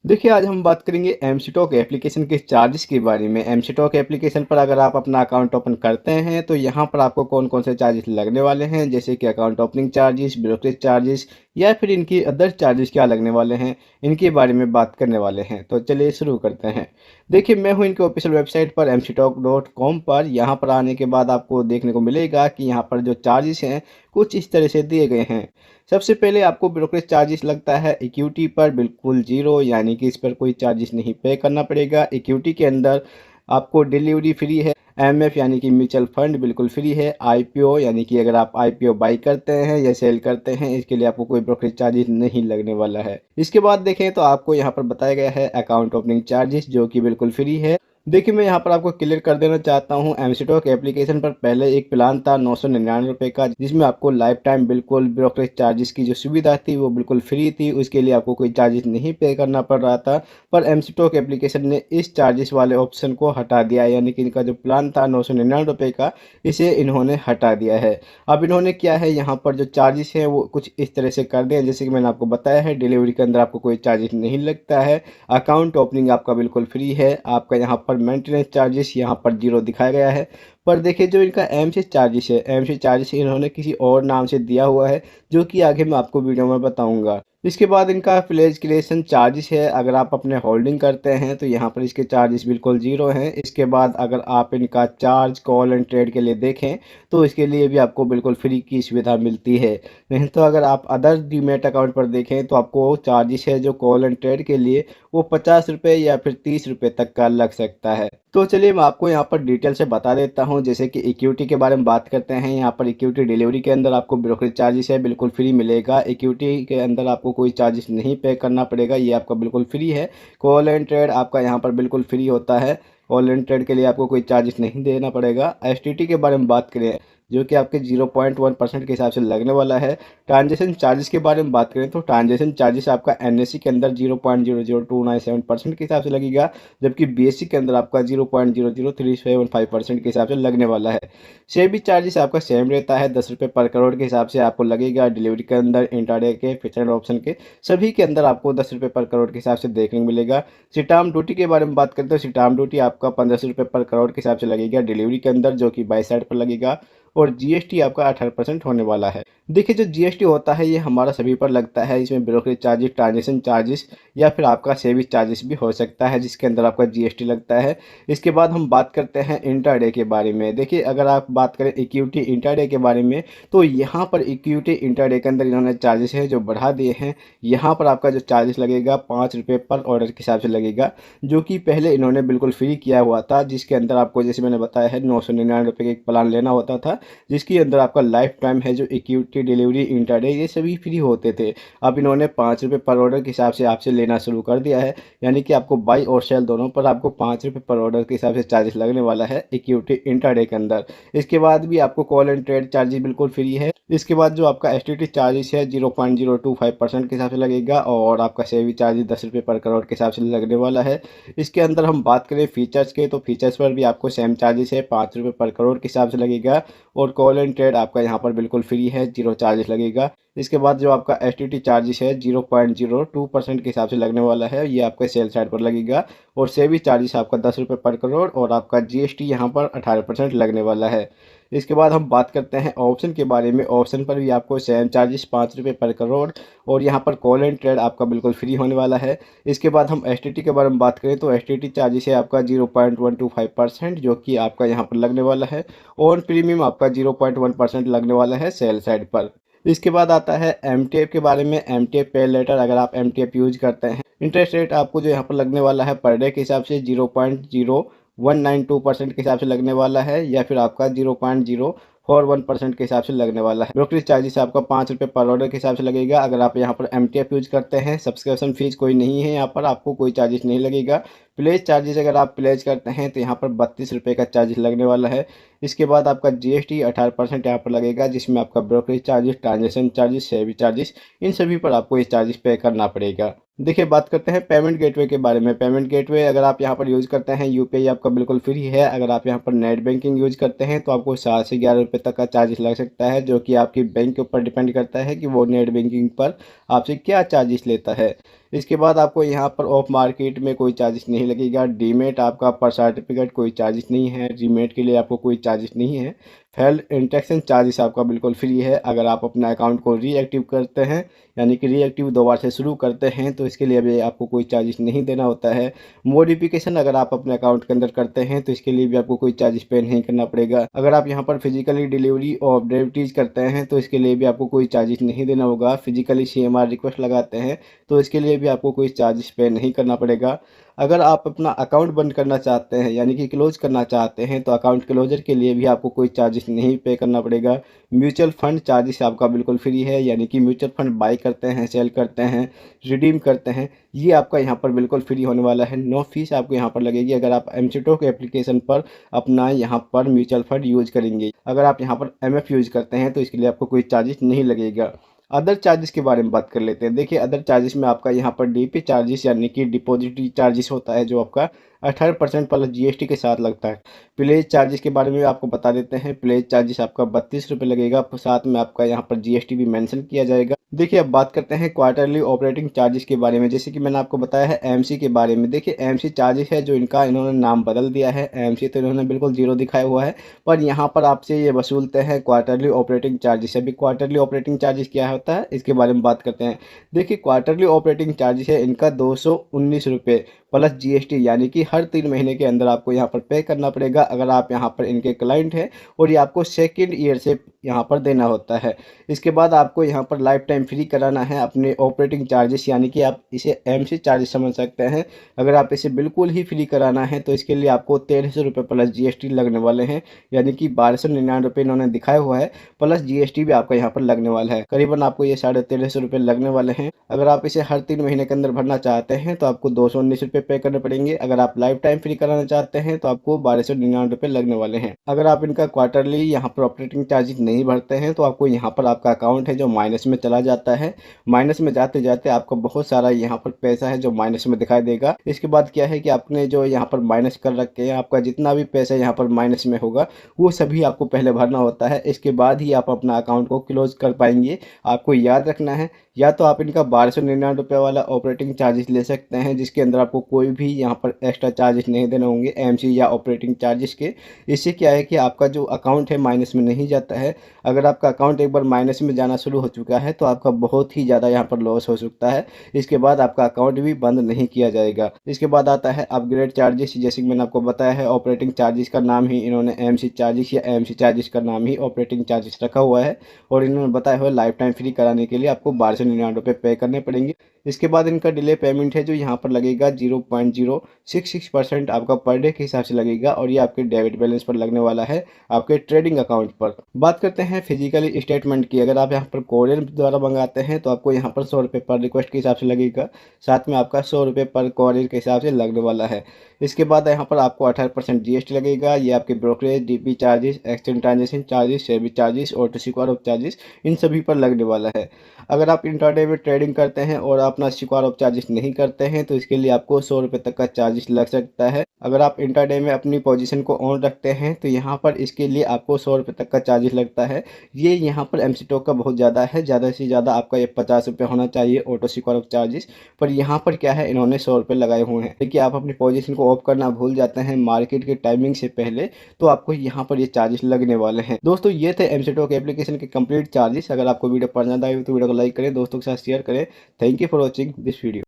देखिए, आज हम बात करेंगे एमसीटॉक एप्लीकेशन के चार्जेस के बारे में। एमसीटॉक एप्लीकेशन पर अगर आप अपना अकाउंट ओपन करते हैं, तो यहाँ पर आपको कौन-कौन से चार्जेस लगने वाले हैं, जैसे कि account opening charges, brokerage charges या फिर इनकी अदर चार्जेस क्या लगने वाले हैं, इनके बारे में बात करने वाले हैं। तो चलिए शुरू करते हैं। देखिए, मैं हूँ इनके ऑफ़िशियल वेबसाइट पर mctalk.com पर। यहाँ पर आने के बाद आपको देखने को मिलेगा कि यहाँ पर जो चार्जेस हैं, कुछ इस तरह से दिए गए हैं। सबसे पहले आपको ब्रोकरेज चार्जेस लगता है इक्विटी पर बिल्कुल ज़ीरो, यानी कि इस पर कोई चार्जेस नहीं पे करना पड़ेगा। इक्विटी के अंदर आपको डिलीवरी फ्री है। एमएफ यानी कि म्यूचुअल फंड बिल्कुल फ्री है। आईपीओ यानी कि अगर आप आईपीओ बाई करते हैं या सेल करते हैं, इसके लिए आपको कोई ब्रोकरेज चार्जेस नहीं लगने वाला है। इसके बाद देखें तो आपको यहाँ पर बताया गया है अकाउंट ओपनिंग चार्जेस, जो कि बिल्कुल फ्री है। देखिए, मैं यहाँ पर आपको क्लियर कर देना चाहता हूँ, एमसीटॉक एप्लीकेशन पर पहले एक प्लान था 999 रुपये का, जिसमें आपको लाइफ टाइम बिल्कुल ब्रोकरेज चार्जेस की जो सुविधा थी वो बिल्कुल फ्री थी। उसके लिए आपको कोई चार्जेस नहीं पे करना पड़ रहा था। पर एमसीटॉक एप्लीकेशन ने इस चार्जेस वाले ऑप्शन को हटा दिया है, यानी कि इनका जो प्लान था 999 रुपये का, इसे इन्होंने हटा दिया है। अब इन्होंने क्या है, यहाँ पर जो चार्जेस हैं वो कुछ इस तरह से कर दिए हैं, जैसे कि मैंने आपको बताया है, डिलीवरी के अंदर आपको कोई चार्जेस नहीं लगता है। अकाउंट ओपनिंग आपका बिल्कुल फ्री है। आपका यहाँ पर मेंटेनेंस चार्जेस यहाँ पर ज़ीरो दिखाया गया है। पर देखिए, जो इनका एमसी चार्जेस है, एमसी चार्जेस इन्होंने किसी और नाम से दिया हुआ है, जो कि आगे मैं आपको वीडियो में बताऊँगा। इसके बाद इनका प्लेज क्रिएशन चार्जेस है। अगर आप अपने होल्डिंग करते हैं, तो यहाँ पर इसके चार्जेस बिल्कुल ज़ीरो हैं। इसके बाद अगर आप इनका चार्ज कॉल एंड ट्रेड के लिए देखें, तो इसके लिए भी आपको बिल्कुल फ्री की सुविधा मिलती है। नहीं तो अगर आप अदर डीमैट अकाउंट पर देखें, तो आपको चार्जेस है जो कॉल एंड ट्रेड के लिए, वो 50 रुपये या फिर 30 रुपये तक का लग सकता है। तो चलिए मैं आपको यहाँ पर डिटेल से बता देता हूँ। जैसे कि इक्विटी के बारे में बात करते हैं, यहाँ पर इक्विटी डिलीवरी के अंदर आपको ब्रोकरेज चार्जेस है बिल्कुल फ्री मिलेगा। इक्विटी के अंदर आपको कोई चार्जेस नहीं पे करना पड़ेगा, ये आपका बिल्कुल फ्री है। कॉल एंड ट्रेड आपका यहाँ पर बिल्कुल फ्री होता है। कॉल एंड ट्रेड के लिए आपको कोई चार्जेस नहीं देना पड़ेगा। एसटीटी के बारे में बात करें, जो कि आपके 0.1% के हिसाब से लगने वाला है। ट्रांजेक्शन चार्जेस के बारे में बात करें, तो ट्रांजेक्शन चार्जेस आपका एनएससी के अंदर 0.00297% के हिसाब से लगेगा, जबकि बीएससी के अंदर आपका 0.00375% के हिसाब से लगने वाला है। सेबी चार्जेस आपका सेम रहता है, 10 रुपये पर करोड़ के हिसाब से आपको लगेगा। डिलीवरी के अंदर, इंट्राडे के, फिक्स्ड ऑप्शन के, सभी के अंदर आपको 10 रुपये पर करोड़ के हिसाब से देखने को मिलेगा। सिटाम ड्यूटी के बारे में बात करते हैं, सिटाम ड्यूटी आपका 1500 रुपये पर करोड़ के हिसाब से लगेगा डिलीवरी के अंदर, जो कि बाई साइड पर लगेगा। और जीएसटी आपका 18% होने वाला है। देखिए, जो जीएसटी होता है ये हमारा सभी पर लगता है। इसमें ब्रोकरेज चार्जेस, ट्रांजेक्शन चार्जेस या फिर आपका सेविंग चार्जेस भी हो सकता है, जिसके अंदर आपका जीएसटी लगता है। इसके बाद हम बात करते हैं इंट्राडे के बारे में। देखिए, अगर आप बात करें इक्विटी इंट्राडे के बारे में, तो यहाँ पर इक्विटी इंट्राडे के अंदर इन्होंने चार्जेस हैं जो बढ़ा दिए हैं। यहाँ पर आपका जो चार्जेस लगेगा 5 रुपये पर ऑर्डर के हिसाब से लगेगा, जो कि पहले इन्होंने बिल्कुल फ्री किया हुआ था, जिसके अंदर आपको, जैसे मैंने बताया है, 999 रुपये का एक प्लान लेना होता था, जिसके अंदर आपका लाइफ टाइम है जो इक्विटी डिलीवरी इंट्राडे ये सभी फ्री होते थे। अब इन्होंने 5 रुपये पर ऑर्डर के हिसाब से आपसे लेना शुरू कर दिया है, यानी कि आपको बाई और सेल दोनों पर आपको 5 रुपये पर ऑर्डर के हिसाब से चार्जेस लगने वाला है इक्विटी इंट्राडे के अंदर। इसके बाद भी आपको कॉल एंड ट्रेड चार्जेस बिल्कुल फ्री है। इसके बाद जो आपका एसटीटी चार्जेस है 0.025% के हिसाब से लगेगा, और आपका सेवी चार्जेस 10 रुपये पर करोड़ के हिसाब से लगने वाला है। इसके अंदर हम बात करें फीचर्स के, तो फीचर्स पर भी आपको सेम चार्जेस है, 5 रुपये पर करोड़ के हिसाब से लगेगा। और कॉल एंड ट्रेड आपका यहाँ पर बिल्कुल फ्री है, जीरो चार्जेस लगेगा। इसके बाद जो आपका एसटीटी चार्जेस है 0.02% के हिसाब से लगने वाला है, ये आपके सेल साइड पर लगेगा। और सेवी चार्जेस आपका 10 रुपये पर करोड़, और आपका जीएसटी यहाँ पर 18% लगने वाला है। इसके बाद हम बात करते हैं ऑप्शन के बारे में। ऑप्शन पर भी आपको सेम चार्जेस 5 रुपये पर करोड़, और यहाँ पर कॉल एंड ट्रेड आपका बिल्कुल फ्री होने वाला है। इसके बाद हम एसटीटी के बारे में बात करें, तो एसटीटी चार्जेस है आपका 0.125%, जो कि आपका यहाँ पर लगने वाला है। ऑन प्रीमियम आपका 0.1% लगने वाला है सेल साइड पर। इसके बाद आता है एमटीएफ के बारे में। एमटीएफ पे लेटर, अगर आप एमटीएफ यूज करते हैं, इंटरेस्ट रेट आपको जो यहाँ पर लगने वाला है पर डे के हिसाब से 0.0192% के हिसाब से लगने वाला है, या फिर आपका 0.041% के हिसाब से लगने वाला है। ब्रोकरेज चार्जेस आपका 5 रुपये पर ऑर्डर के हिसाब से लगेगा। अगर आप यहाँ पर एमटीएफ यूज करते हैं, सब्सक्रिप्शन फीस कोई नहीं है, यहाँ पर आपको कोई चार्जेस नहीं लगेगा। प्लेज चार्जेस अगर आप प्लेज करते हैं, तो यहाँ पर 32 रुपये का चार्जेस लगने वाला है। इसके बाद आपका जीएसटी 18% यहाँ पर लगेगा, जिसमें आपका ब्रोकरेज चार्जेस, ट्रांजेक्शन चार्जेस, सेवी चार्जेस, इन सभी पर आपको ये चार्जेस पे करना पड़ेगा। देखिए, बात करते हैं पेमेंट गेटवे के बारे में। पेमेंट गेटवे अगर आप यहाँ पर यूज़ करते हैं, यूपीआई आपका बिल्कुल फ्री है। अगर आप यहाँ पर नेट बैंकिंग यूज़ करते हैं, तो आपको 7 से 11 रुपये तक का चार्जेस लग सकता है, जो कि आपकी बैंक के ऊपर डिपेंड करता है कि वो नेट बैंकिंग पर आपसे क्या चार्जेस लेता है। इसके बाद आपको यहाँ पर ऑफ मार्केट में कोई चार्जेस नहीं लगेगा। डीमेट आपका पर सर्टिफिकेट कोई चार्जेस नहीं है। रीमेट के लिए आपको कोई चार्जेस नहीं है। फेल्ड इंस्ट्रक्शन चार्जेस आपका बिल्कुल फ्री है। अगर आप अपना अकाउंट को रीएक्टिव करते हैं, यानी कि रीएक्टिव दोबारा से शुरू करते हैं, तो इसके लिए भी आपको कोई चार्जेस नहीं देना होता है। मॉडिफिकेशन अगर आप अपने अकाउंट के अंदर करते हैं तो इसके लिए भी आपको कोई चार्जेस पे नहीं करना पड़ेगा। अगर आप यहाँ पर फिजिकली डिलीवरी और अपडेटिज करते हैं तो इसके लिए भी आपको कोई चार्जेस नहीं देना होगा। फिजिकली CMR रिक्वेस्ट लगाते हैं तो इसके लिए भी आपको कोई चार्जेस पे नहीं करना पड़ेगा। अगर आप अपना अकाउंट बंद करना चाहते हैं, यानी कि क्लोज करना चाहते हैं, तो अकाउंट क्लोजर के लिए भी आपको कोई चार्जेस नहीं पे करना पड़ेगा। म्यूचुअल फंड चार्जेस आपका बिल्कुल फ्री है, यानी कि म्यूचुअल फंड बाई करते हैं, सेल करते हैं, रिडीम करते हैं, ये आपका यहाँ पर बिल्कुल फ्री होने वाला है। नो फीस आपको यहाँ पर लगेगी अगर आप एमसीटॉक एप्लीकेशन पर अपना यहाँ पर म्यूचुअल फंड यूज करेंगे। अगर आप यहाँ पर MF यूज करते हैं तो इसके लिए आपको कोई चार्जेस नहीं लगेगा। अदर चार्जेस के बारे में बात कर लेते हैं। देखिए, अदर चार्जेस में आपका यहाँ पर DP चार्जेस यानी कि डिपॉजिटरी चार्जेस होता है, जो आपका 18% प्लस GST के साथ लगता है। प्लेज चार्जेस के बारे में आपको बता देते हैं। प्लेज चार्जेस आपका 32 रुपये लगेगा, साथ में आपका यहाँ पर GST भी मेंशन किया जाएगा। देखिए, अब बात करते हैं क्वार्टरली ऑपरेटिंग चार्जेस के बारे में। जैसे कि मैंने आपको बताया है MC के बारे में। देखिए, MC चार्जेस है जो इनका इन्होंने नाम बदल दिया है। MC तो इन्होंने बिल्कुल जीरो दिखाया हुआ है, पर यहाँ पर आपसे ये वसूलते हैं क्वार्टरली ऑपरेटिंग चार्जेस। अभी क्वार्टरली ऑपरेटिंग चार्जेस क्या होता है इसके बारे में बात करते हैं। देखिए, क्वार्टरली ऑपरेटिंग चार्जेस है इनका 219 रुपये प्लस GST, यानी कि हर 3 महीने के अंदर आपको यहाँ पर पे करना पड़ेगा अगर आप यहाँ पर इनके क्लाइंट हैं, और ये आपको सेकेंड ईयर से यहाँ पर देना होता है। इसके बाद आपको यहाँ पर लाइफ टाइम फ्री कराना है अपने ऑपरेटिंग चार्जेस, यानी कि आप इसे MC चार्जेस समझ सकते हैं। अगर आप इसे बिल्कुल ही फ्री कराना है तो इसके लिए आपको 1300 रुपये प्लस GST लगने वाले हैं, यानी कि 1299 रुपये इन्होंने दिखाया हुआ है, प्लस GST भी आपका यहाँ पर लगने वाला है। करीबन आपको ये 1350 रुपये लगने वाले हैं। अगर आप इसे हर 3 महीने के अंदर भरना चाहते हैं तो आपको 219 रुपये पे करने पड़ेंगे। अगर आप लाइफ टाइम फ्री कराना चाहते हैं तो आपको 1299 रुपये लगने वाले हैं। अगर आप इनका क्वार्टरली यहाँ पर ऑपरेटिंग चार्जेस नहीं भरते हैं तो आपको यहाँ पर आपका अकाउंट है जो माइनस में चला जाता है। माइनस में जाते जाते आपको बहुत सारा यहाँ पर पैसा है जो माइनस में दिखाई देगा। इसके बाद क्या है कि आपने जो यहाँ पर माइनस कर रखे हैं, आपका जितना भी पैसा यहाँ पर माइनस में होगा वो सभी आपको पहले भरना होता है। इसके बाद ही आप अपना अकाउंट को क्लोज कर पाएंगे। आपको याद रखना है, या तो आप इनका 1299 रुपये वाला ऑपरेटिंग चार्जेस ले सकते हैं, जिसके अंदर आपको कोई भी यहाँ पर एक्स्ट्रा चार्जेस नहीं देने होंगे MC या ऑपरेटिंग चार्जेस के। इससे क्या है कि आपका जो अकाउंट है माइनस में नहीं जाता है। अगर आपका अकाउंट एक बार माइनस में जाना शुरू हो चुका है तो आपका बहुत ही ज़्यादा यहाँ पर लॉस हो सकता है। इसके बाद आपका अकाउंट भी बंद नहीं किया जाएगा। इसके बाद आता है अपग्रेड चार्जेस। जैसे कि मैंने आपको बताया है, ऑपरेटिंग चार्जेस का नाम ही इन्होंने MC चार्जेस या MC चार्जेस का नाम ही ऑपरेटिंग चार्जेस रखा हुआ है, और इन्होंने बताया हुआ लाइफ टाइम फ्री कराने के लिए आपको 1299 रुपये पे करने पड़ेंगे। इसके बाद इनका डिले पेमेंट है जो यहाँ पर लगेगा 0.066% आपका पर डे के हिसाब से लगेगा, और ये आपके डेबिट बैलेंस पर लगने वाला है, आपके ट्रेडिंग अकाउंट पर। बात करते हैं फिजिकली स्टेटमेंट की। अगर आप यहाँ पर कोरियर द्वारा मंगाते हैं तो आपको यहाँ पर 100 रुपये पर रिक्वेस्ट के हिसाब से लगेगा, साथ में आपका 100 रुपये पर कोरियर के हिसाब से लगने वाला है। इसके बाद यहाँ पर आपको 18% GST लगेगा। ये आपके brokerage, DP charges, exchange transaction charges, SEBI charges और सिक्योर ऑफ चार्जेस, इन सभी पर लगने वाला है। अगर आप इंट्राडे में ट्रेडिंग करते हैं और अपना सिक्योर ऑफ चार्जेस नहीं करते हैं तो इसके लिए आपको 100 रुपये तक का चार्जेस लग सकता है। अगर आप इंट्राडे में अपनी पोजीशन को ऑन रखते हैं तो यहाँ पर इसके लिए आपको 100 रुपये तक का चार्जेस लगता है। ये यहाँ पर एमसीटॉक का बहुत ज़्यादा है, ज़्यादा से ज़्यादा आपका ये 50 रुपये होना चाहिए ऑटो सिक्योर ऑफ चार्जेस, पर यहाँ पर क्या है इन्होंने 100 रुपये लगाए हुए हैं। देखिए, आप अपनी पोजीशन को ऑफ करना भूल जाते हैं मार्केट के टाइमिंग से पहले तो आपको यहाँ पर ये चार्जेस लगने वाले हैं। दोस्तों, ये थे एमसीटॉक एप्लीकेशन के कंप्लीट चार्जेस। अगर आपको वीडियो पसंद आई तो वीडियो को लाइक करें, दोस्तों के साथ शेयर करें। Thank you for watching this video.